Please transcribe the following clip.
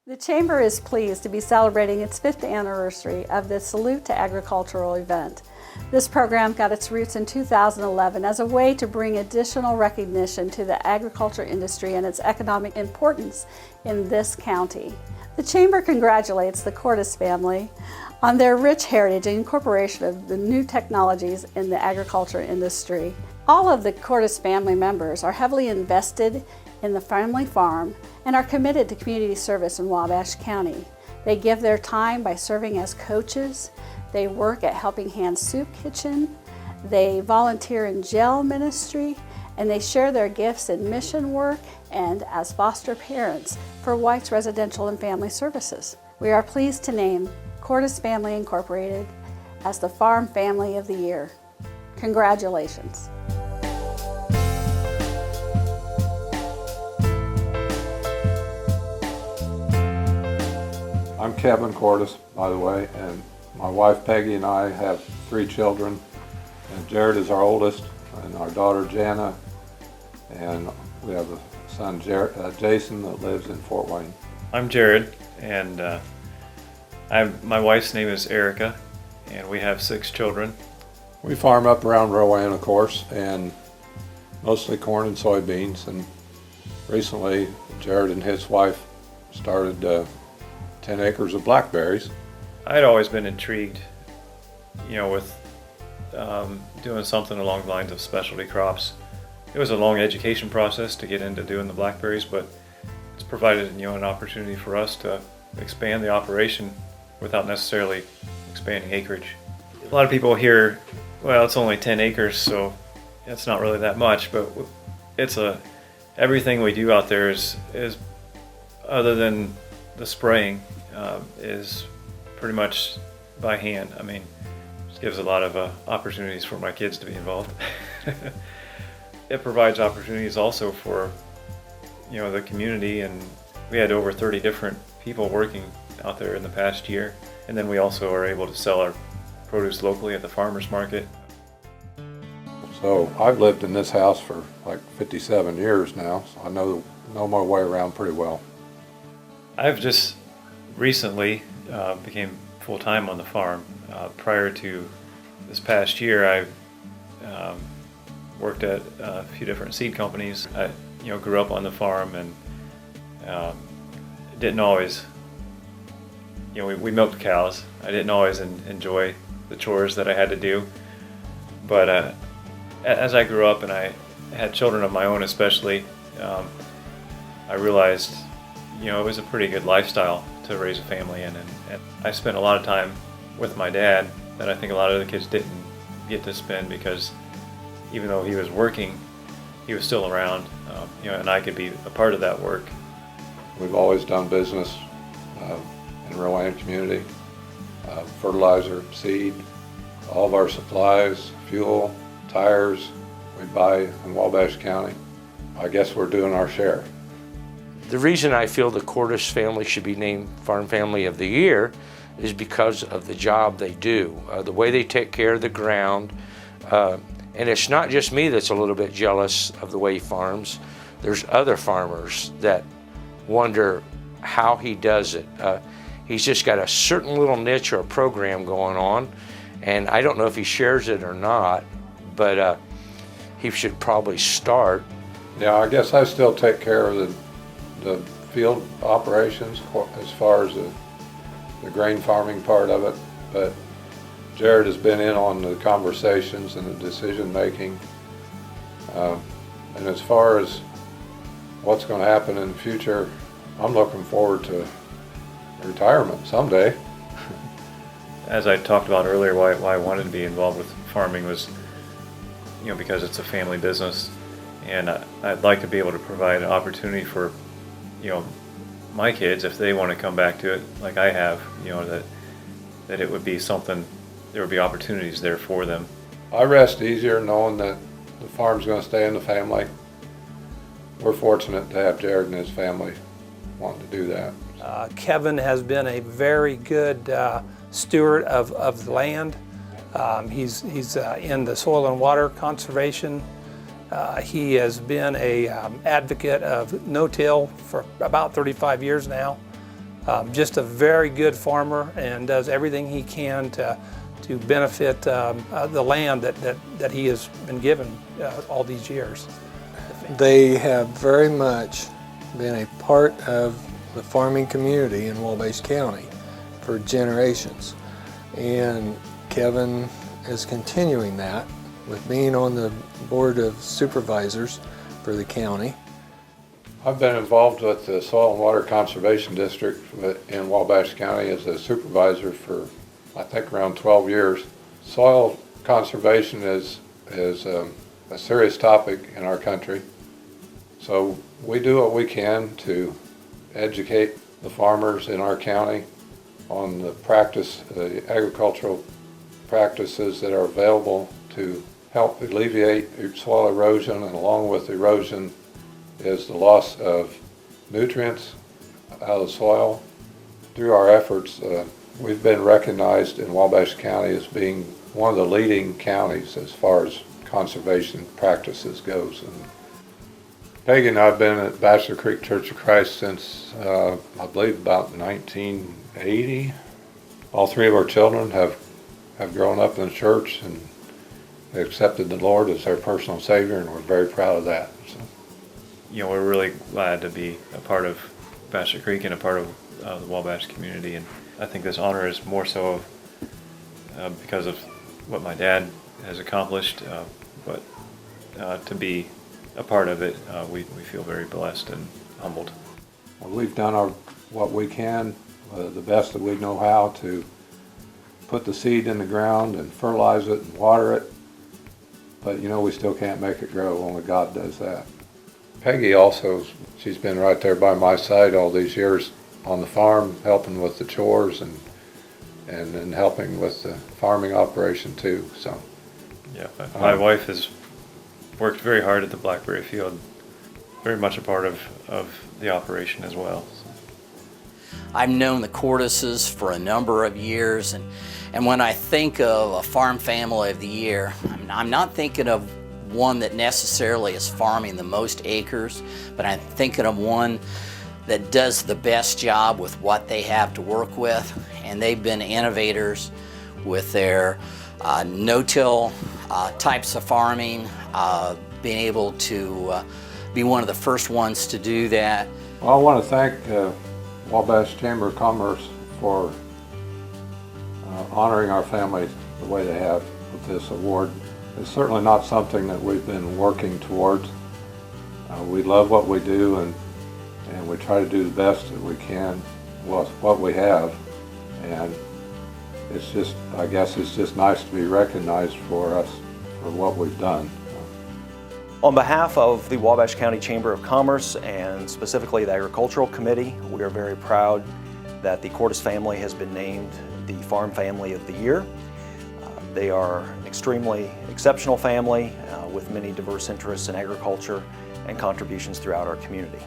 The Chamber is pleased to be celebrating its 5th anniversary of the Salute to Agricultural event. This program got its roots in 2011 as a way to bring additional recognition to the agriculture industry and its economic importance in this county. The Chamber congratulates the Cordes family on their rich heritage and incorporation of the new technologies in the agriculture industry. All of the Cordes family members are heavily invested in the family farm and are committed to community service in Wabash County. They give their time by serving as coaches, they work at Helping Hands Soup Kitchen, they volunteer in jail ministry, and they share their gifts in mission work and as foster parents for White's Residential and Family Services. We are pleased to name Cordes Family Incorporated as the Farm Family of the Year. Congratulations. I'm Kevin Cordes, by the way, and my wife Peggy and I have 3 children, and Jared is our oldest, and our daughter Jana, and we have a son Jason that lives in Fort Wayne. I'm Jared, and my wife's name is Erica, and we have 6 children. We farm up around Rowan, of course, and mostly corn and soybeans, and recently Jared and his wife started 10 acres of blackberries. I'd always been intrigued, with doing something along the lines of specialty crops. It was a long education process to get into doing the blackberries, but it's provided an opportunity for us to expand the operation without necessarily expanding acreage. A lot of people hear, well, it's only 10 acres, so it's not really that much, but everything we do out there is other than the spraying, is pretty much by hand. I mean, it gives a lot of opportunities for my kids to be involved. It provides opportunities also for the community, and we had over 30 different people working out there in the past year, and then we also are able to sell our produce locally at the farmers market. So I've lived in this house for like 57 years now, so I know my way around pretty well. I've just recently became full-time on the farm. Prior to this past year, I worked at a few different seed companies. I grew up on the farm and didn't always, we milked cows. I didn't always enjoy the chores that I had to do. But as I grew up and I had children of my own especially, I realized it was a pretty good lifestyle to raise a family in, and I spent a lot of time with my dad that I think a lot of the kids didn't get to spend, because even though he was working, he was still around, and I could be a part of that work. We've always done business in Rowan community, fertilizer, seed, all of our supplies, fuel, tires, we buy in Wabash County. I guess we're doing our share. The reason I feel the Cordes family should be named Farm Family of the Year is because of the job they do, the way they take care of the ground. And it's not just me that's a little bit jealous of the way he farms. There's other farmers that wonder how he does it. He's just got a certain little niche or program going on, and I don't know if he shares it or not, but he should probably start. Yeah, I guess I still take care of the field operations as far as the grain farming part of it, but Jared has been in on the conversations and the decision making, and as far as what's going to happen in the future, I'm looking forward to retirement someday. As I talked about earlier, why I wanted to be involved with farming was because it's a family business, and I'd like to be able to provide an opportunity for my kids, if they want to come back to it like I have, that it would be something, there would be opportunities there for them. I rest easier knowing that the farm's going to stay in the family. We're fortunate to have Jared and his family wanting to do that. Kevin has been a very good steward of the land. He's in the soil and water conservation. He has been a advocate of no-till for about 35 years now. Just a very good farmer and does everything he can to benefit the land that he has been given all these years. They have very much been a part of the farming community in Wabash County for generations. And Kevin is continuing that with being on the Board of Supervisors for the county. I've been involved with the Soil and Water Conservation District in Wabash County as a supervisor for, I think, around 12 years. Soil conservation is a serious topic in our country. So we do what we can to educate the farmers in our county on the agricultural practices that are available to help alleviate soil erosion, and along with erosion is the loss of nutrients out of the soil. Through our efforts, we've been recognized in Wabash County as being one of the leading counties as far as conservation practices goes. And Peggy and I have been at Bachelor Creek Church of Christ since I believe about 1980. All three of our children have grown up in the church and accepted the Lord as their personal Savior, and we're very proud of that. So. You know, we're really glad to be a part of Bachelor Creek and a part of the Wabash community, and I think this honor is more so because of what my dad has accomplished, but to be a part of it, we feel very blessed and humbled. We've done what we can, the best that we know how, to put the seed in the ground and fertilize it and water it, but you know, we still can't make it grow. Only God does that. Peggy also, she's been right there by my side all these years on the farm, helping with the chores and helping with the farming operation too. So, yeah, my wife has worked very hard at the blackberry field, very much a part of the operation as well. I've known the Cordises for a number of years, and when I think of a farm family of the year, I'm not thinking of one that necessarily is farming the most acres, but I'm thinking of one that does the best job with what they have to work with, and they've been innovators with their no-till types of farming, being able to be one of the first ones to do that. Well, I want to thank Wabash Chamber of Commerce for honoring our family the way they have with this award. It's certainly not something that we've been working towards. We love what we do, and we try to do the best that we can with what we have. And it's just, I guess it's just nice to be recognized for us for what we've done. On behalf of the Wabash County Chamber of Commerce and specifically the Agricultural Committee, we are very proud that the Cordis family has been named the Farm Family of the Year. They are an extremely exceptional family with many diverse interests in agriculture and contributions throughout our community.